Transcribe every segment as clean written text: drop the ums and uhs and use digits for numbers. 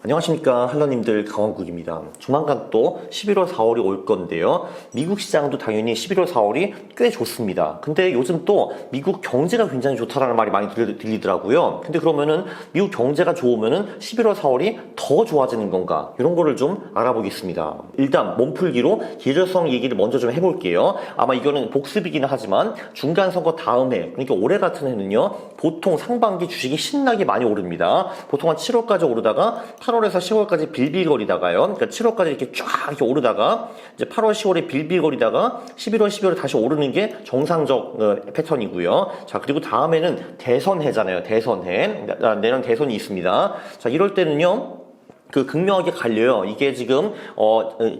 안녕하십니까 할러님들, 강원국입니다. 조만간 또 11월 4월이 올 건데요. 미국 시장도 당연히 11월 4월이 꽤 좋습니다. 근데 요즘 또 미국 경제가 굉장히 좋다라는 말이 많이 들리더라고요. 근데 그러면은 미국 경제가 좋으면은 11월 4월이 더 좋아지는 건가? 이런 거를 좀 알아보겠습니다. 일단 몸풀기로 계절성 얘기를 먼저 좀 해볼게요. 아마 이거는 복습이기는 하지만 중간 선거 다음 해, 그러니까 올해 같은 해는요, 보통 상반기 주식이 신나게 많이 오릅니다. 보통 한 7월까지 오르다가 8월에서 10월까지 빌빌거리다가요. 그러니까 7월까지 이렇게 쫙 이렇게 오르다가 이제 8월, 10월에 빌빌거리다가 11월, 12월에 다시 오르는 게 정상적 패턴이고요. 자, 그리고 다음에는 대선해잖아요. 대선해. 내년 대선이 있습니다. 자, 이럴 때는요, 극명하게 갈려요. 이게 지금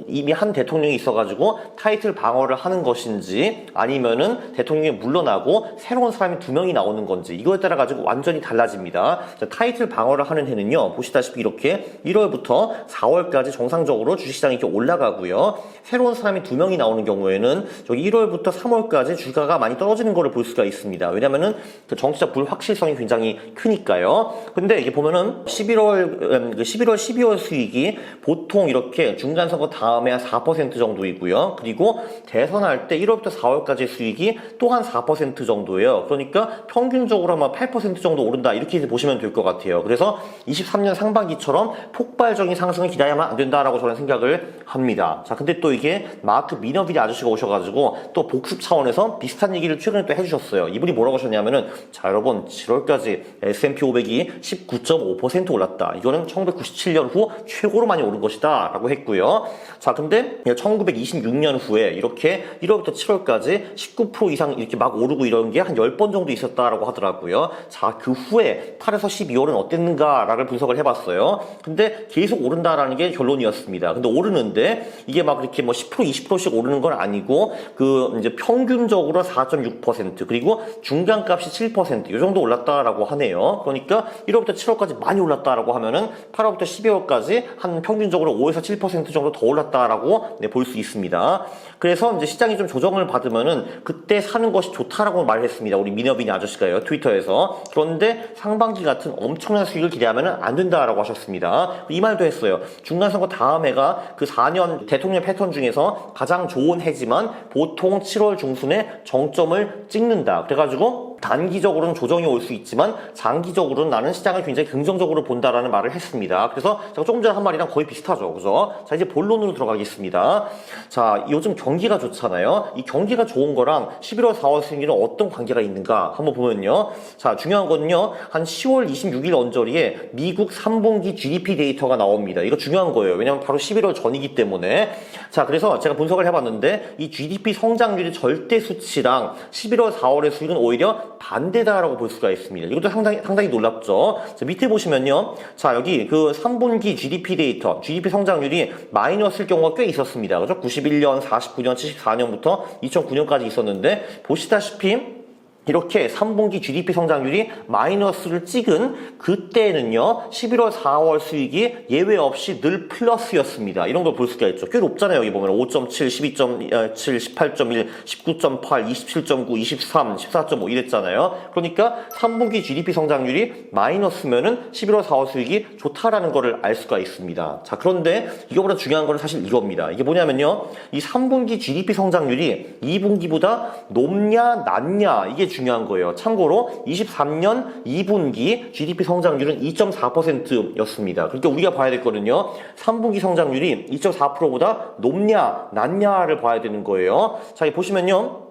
이미 한 대통령이 있어가지고 타이틀 방어를 하는 것인지, 아니면은 대통령이 물러나고 새로운 사람이 2명이 나오는 건지, 이거에 따라 가지고 완전히 달라집니다. 자, 타이틀 방어를 하는 해는요, 보시다시피 이렇게 1월부터 4월까지 정상적으로 주식시장이 이렇게 올라가고요. 새로운 사람이 2명이 나오는 경우에는 저기 1월부터 3월까지 주가가 많이 떨어지는 거를 볼 수가 있습니다. 왜냐면은 그 정치적 불확실성이 굉장히 크니까요. 근데 이게 보면은 11월, 12월 수익이 보통 이렇게 중간선거 다음에 한 4% 정도이고요. 그리고 대선할 때 1월부터 4월까지 수익이 또 한 4% 정도예요. 그러니까 평균적으로 아마 8% 정도 오른다, 이렇게 보시면 될 것 같아요. 그래서 23년 상반기처럼 폭발적인 상승을 기대하면 안 된다라고 저는 생각을 합니다. 자, 근데 또 이게 마크 미너비리 아저씨가 오셔가지고 또 복습 차원에서 비슷한 얘기를 최근에 또 해주셨어요. 이분이 뭐라고 하셨냐면은, 자, 여러분 7월까지 S&P 500이 19.5% 올랐다. 이거는 1997년 후 최고로 많이 오른 것이다 라고 했고요. 자, 근데 1926년 후에 이렇게 1월부터 7월까지 19% 이상 이렇게 막 오르고 이런 게 한 10번 정도 있었다라고 하더라고요. 자, 그 후에 8에서 12월은 어땠는가를 분석을 해봤어요. 근데 계속 오른다라는 게 결론이었습니다. 근데 오르는데 이게 막 이렇게 뭐 10% 20%씩 오르는 건 아니고, 이제 평균적으로 4.6% 그리고 중간값이 7% 이 정도 올랐다라고 하네요. 그러니까 1월부터 7월까지 많이 올랐다라고 하면은 8월부터 12월까지 한 평균적으로 5에서 7% 정도 더 올랐다라고 볼 수 있습니다. 그래서 이제 시장이 좀 조정을 받으면은 그때 사는 것이 좋다라고 말했습니다. 우리 미너비니 아저씨가요, 트위터에서. 그런데 상반기 같은 엄청난 수익을 기대하면은 안 된다라고 하셨습니다. 이 말도 했어요. 중간선거 다음 해가 그 4년 대통령 패턴 중에서 가장 좋은 해지만 보통 7월 중순에 정점을 찍는다. 그래가지고 단기적으로는 조정이 올 수 있지만 장기적으로는 나는 시장을 굉장히 긍정적으로 본다라는 말을 했습니다. 그래서 제가 조금 전에 한 말이랑 거의 비슷하죠, 그죠? 자, 이제 본론으로 들어가겠습니다. 자, 요즘 경기가 좋잖아요. 이 경기가 좋은 거랑 11월 4월 수익률은 어떤 관계가 있는가 한번 보면요. 자, 중요한 거는요, 한 10월 26일 언저리에 미국 3분기 GDP 데이터가 나옵니다. 이거 중요한 거예요. 왜냐면 바로 11월 전이기 때문에. 자, 그래서 제가 분석을 해봤는데 이 GDP 성장률의 절대 수치랑 11월 4월의 수익은 오히려 반대다라고 볼 수가 있습니다. 이것도 상당히 놀랍죠. 자, 밑에 보시면요. 자, 여기 그 3분기 GDP 데이터, GDP 성장률이 마이너스일 경우가 꽤 있었습니다. 그죠? 91년, 49년, 74년부터 2009년까지 있었는데, 보시다시피 이렇게 3분기 GDP 성장률이 마이너스를 찍은 그때는요, 11월 4월 수익이 예외 없이 늘 플러스였습니다. 이런 걸 볼 수가 있죠. 꽤 높잖아요. 여기 보면 5.7, 12.7, 18.1, 19.8, 27.9, 23, 14.5 이랬잖아요. 그러니까 3분기 GDP 성장률이 마이너스면은 11월 4월 수익이 좋다라는 거를 알 수가 있습니다. 자, 그런데 이거보다 중요한 건 사실 이겁니다. 이게 뭐냐면요, 이 3분기 GDP 성장률이 2분기보다 높냐 낮냐, 이게 중요한 거예요. 참고로 23년 2분기 GDP 성장률은 2.4%였습니다. 그러니까 우리가 봐야 될 거는요, 3분기 성장률이 2.4%보다 높냐 낮냐를 봐야 되는 거예요. 자, 여기 보시면요,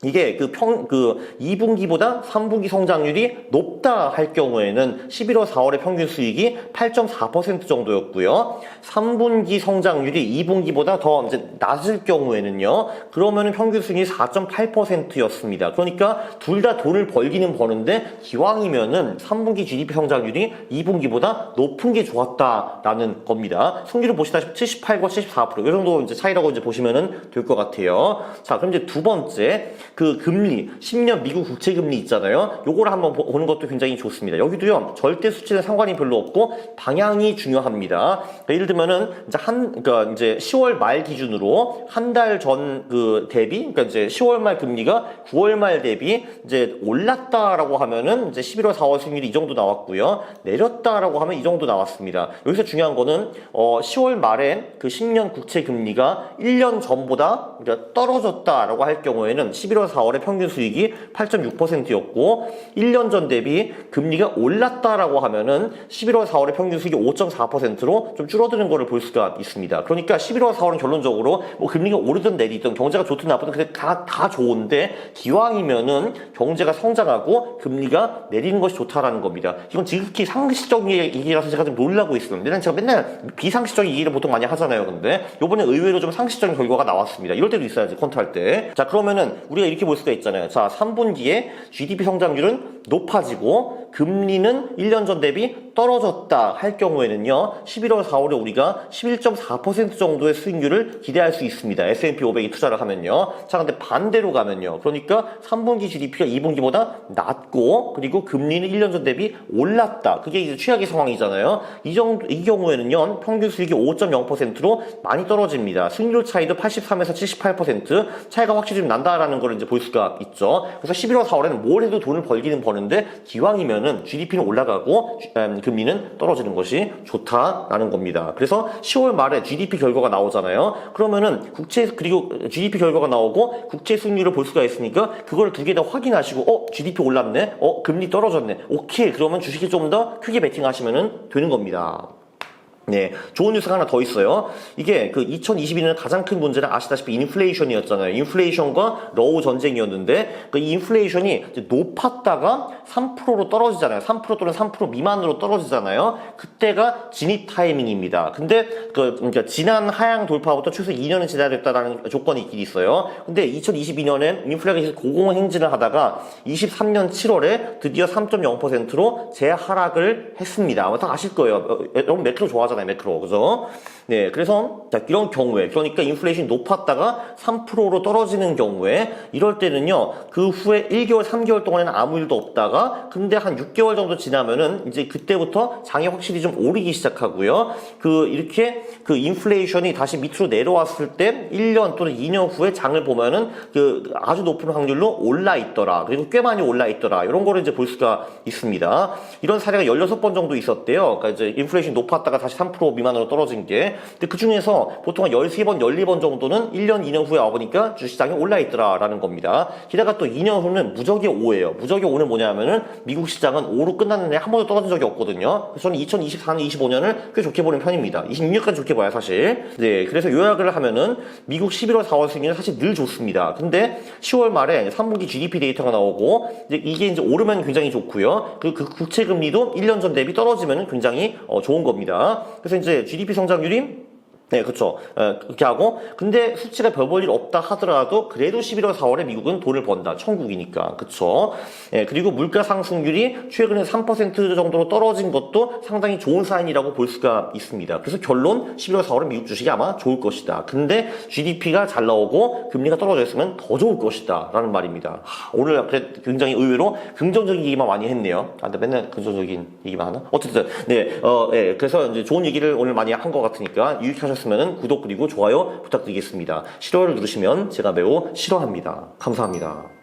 이게 2분기보다 3분기 성장률이 높다 할 경우에는 11월 4월의 평균 수익이 8.4% 정도였고요. 3분기 성장률이 2분기보다 더 이제 낮을 경우에는요, 그러면은 평균 수익이 4.8%였습니다. 그러니까 둘 다 돈을 벌기는 버는데 기왕이면은 3분기 GDP 성장률이 2분기보다 높은 게 좋았다라는 겁니다. 승률을 보시다시피 78과 74%, 이 정도 이제 차이라고 이제 보시면은 될 것 같아요. 자, 그럼 이제 두 번째, 그 금리, 10년 미국 국채 금리 있잖아요. 요거를 한번 보는 것도 굉장히 좋습니다. 여기도요, 절대 수치는 상관이 별로 없고 방향이 중요합니다. 그러니까 예를 들면은 그러니까 이제 10월 말 기준으로 한 달 전 그 대비, 그러니까 이제 10월 말 금리가 9월 말 대비 이제 올랐다라고 하면은 이제 11월, 4월 수익률이 이 정도 나왔고요. 내렸다라고 하면 이 정도 나왔습니다. 여기서 중요한 거는 10월 말에 그 10년 국채 금리가 1년 전보다 떨어졌다라고 할 경우에는 11월, 4월의 평균 수익이 8.6%였고 1년 전 대비 금리가 올랐다라고 하면은 11월, 4월의 평균 수익이 5.4%로 좀 줄어드는 거를 볼 수가 있습니다. 그러니까 11월, 4월은 결론적으로 뭐 금리가 오르든 내리든 경제가 좋든 나쁘든 근데 다 좋은데 기왕이면은 경제가 성장하고 금리가 내리는 것이 좋다라는 겁니다. 이건 지극히 상식적인 얘기라서 제가 좀 놀라고 있습니다. 제가 맨날 비상식적인 얘기를 보통 많이 하잖아요. 근데 요번에 의외로 좀 상식적인 결과가 나왔습니다. 이럴 때도 있어야지, 콘트할 때. 자, 그러면은 우리가 이렇게 볼 수가 있잖아요. 자, 3분기에 GDP 성장률은 높아지고 금리는 1년 전 대비 떨어졌다 할 경우에는요, 11월, 4월에 우리가 11.4% 정도의 수익률을 기대할 수 있습니다. S&P 500이 투자를 하면요. 자, 근데 반대로 가면요. 그러니까 3분기 GDP가 2분기보다 낮고, 그리고 금리는 1년 전 대비 올랐다. 그게 이제 최악의 상황이잖아요. 이 경우에는요, 평균 수익이 5.0%로 많이 떨어집니다. 수익률 차이도 83에서 78% 차이가 확실히 좀 난다라는 걸 이제 볼 수가 있죠. 그래서 11월, 4월에는 뭘 해도 돈을 벌기는 버는데, 기왕이면은 GDP는 올라가고, 금리는 떨어지는 것이 좋다라는 겁니다. 그래서 10월 말에 GDP 결과가 나오잖아요. 그러면은 그리고 GDP 결과가 나오고 국채 수익률을 볼 수가 있으니까 그걸 두 개 다 확인하시고 GDP 올랐네? 금리 떨어졌네. 오케이. 그러면 주식에 좀 더 크게 베팅하시면 되는 겁니다. 네, 좋은 뉴스가 하나 더 있어요. 이게 그 2022년 가장 큰 문제는 아시다시피 인플레이션이었잖아요. 인플레이션과 러우 전쟁이었는데 그 인플레이션이 이제 높았다가 3%로 떨어지잖아요. 3% 또는 3% 미만으로 떨어지잖아요. 그때가 진입 타이밍입니다. 근데 그러니까 지난 하향 돌파부터 최소 2년은 지나야 됐다라는 조건이 있긴 있어요. 근데 2022년엔 인플레가 고공행진을 하다가 23년 7월에 드디어 3.0%로 재하락을 했습니다. 아마 다 아실 거예요. 여러분 매크로 좋아하잖아요. 매크로. 그죠? 네. 그래서, 자, 이런 경우에, 그러니까 인플레이션이 높았다가 3%로 떨어지는 경우에, 이럴 때는요, 그 후에 1개월, 3개월 동안에는 아무 일도 없다가, 근데 한 6개월 정도 지나면은, 이제 그때부터 장이 확실히 좀 오르기 시작하고요. 이렇게, 인플레이션이 다시 밑으로 내려왔을 때, 1년 또는 2년 후에 장을 보면은, 아주 높은 확률로 올라있더라. 그리고 꽤 많이 올라있더라. 이런 거를 이제 볼 수가 있습니다. 이런 사례가 16번 정도 있었대요. 그러니까 이제 인플레이션이 높았다가 다시 3% 미만으로 떨어진 게. 근데 그 중에서 보통 한 13번, 14번 정도는 1년, 2년 후에 와보니까 주식시장이 올라있더라라는 겁니다. 게다가 또 2년 후는 무적의 5예요. 무적의 5는 뭐냐면은 미국 시장은 5로 끝났는데 한 번도 떨어진 적이 없거든요. 그래서 저는 2024년, 25년을 꽤 좋게 보는 편입니다. 26년까지 좋게 봐요, 사실. 네, 그래서 요약을 하면은 미국 11월, 4월 수익률은 사실 늘 좋습니다. 근데 10월 말에 3분기 GDP 데이터가 나오고 이게 이제 오르면 굉장히 좋고요. 그 국채 금리도 1년 전 대비 떨어지면 굉장히 좋은 겁니다. 그래서 이제 GDP 성장률이 네, 그렇죠. 그렇게 하고 근데 수치가 별 볼 일 없다 하더라도 그래도 11월, 4월에 미국은 돈을 번다. 천국이니까. 그렇죠. 네, 그리고 물가 상승률이 최근에 3% 정도로 떨어진 것도 상당히 좋은 사인이라고 볼 수가 있습니다. 그래서 결론 11월, 4월에 미국 주식이 아마 좋을 것이다. 근데 GDP가 잘 나오고 금리가 떨어져 있으면 더 좋을 것이다. 라는 말입니다. 오늘 굉장히 의외로 긍정적인 얘기만 많이 했네요. 근데 맨날 긍정적인 얘기만 하나? 어쨌든 네, 네, 그래서 이제 좋은 얘기를 오늘 많이 한 것 같으니까 유익하셨으면 구독 그리고 좋아요 부탁드리겠습니다. 싫어요를 누르시면 제가 매우 싫어합니다. 감사합니다.